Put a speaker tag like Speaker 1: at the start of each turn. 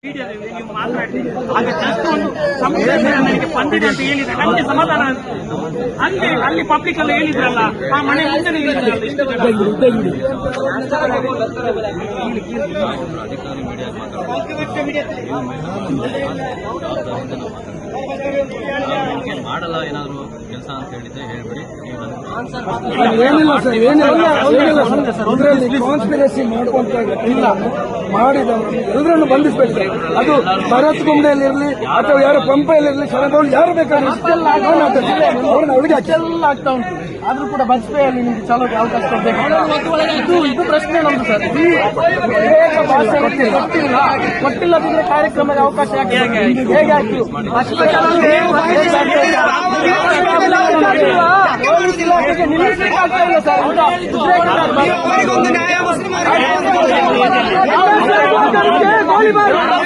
Speaker 1: ನೀವು ಮಾತನಾಡಿ ಆಗ ಜಸ್ಟ್ ಒಂದು ಸಂಶೋಧನೆ ನನಗೆ ಬಂದಿದೆ ಅಂತ ಹೇಳಿದ್ರೆ ನನಗೆ ಸಮಾಧಾನ ಹಂಗೆ ಅಲ್ಲಿ ಪಬ್ಲಿಕ್ ಅಲ್ಲಿ ಹೇಳಿದ್ರಲ್ಲ ಆ ಮನೆ ಮುಂದೆ
Speaker 2: ಮಾಡಲ್ಲ ಏನಾದ್ರು ಕೆಲಸ ಅಂತ ಹೇಳಿದ್ರೆ ಹೇಳ್ಬಿಡಿ.
Speaker 3: ಏನಿಲ್ಲ ಸರ್, ಏನಿಲ್ಲ ಕಾನ್ಸ್ಪಿರಸಿ ಮಾಡ್ಕೊಂತ ಇಲ್ಲ ಮಾಡಿದವರು ಎಲ್ಲರನ್ನು ಬಂಧಿಸಬೇಕು. ಅದು ಭರತ್ ಗುಂಡೆಯಲ್ಲಿರಲಿ ಅಥವಾ ಯಾರು ಪಂಪೆಯಲ್ಲಿರಲಿ ಶರಣಗಳು ಯಾರು ಬೇಕಾದ್ರೂ ಅವರಿಗೆ ಅಚ್ಚೆಲ್ಲ ಆಗ್ತಾ ಉಂಟು. ಆದ್ರೂ ಕೂಡ ಬಜ್ಪೆಯಲ್ಲಿ ನಿಮ್ಗೆ ಚಲೋಗೆ ಅವಕಾಶ ಕೊಡಬೇಕು. ಇದು ಪ್ರಶ್ನೆ ನಮ್ದು ಸರ್. ಭಾಷೆ ಗೊತ್ತಿಲ್ಲದಿದ್ರೆ ಕಾರ್ಯಕ್ರಮದ ಅವಕಾಶ ಹೇಗೆ ಆಯ್ತು? ಪೊಲೀಸ್ ಇಲಾಖೆಗೆ ನಿಲ್ಲಿಸಲಿಕ್ಕೆ ಆಗ್ತಾ ಇಲ್ಲ ಸರ್.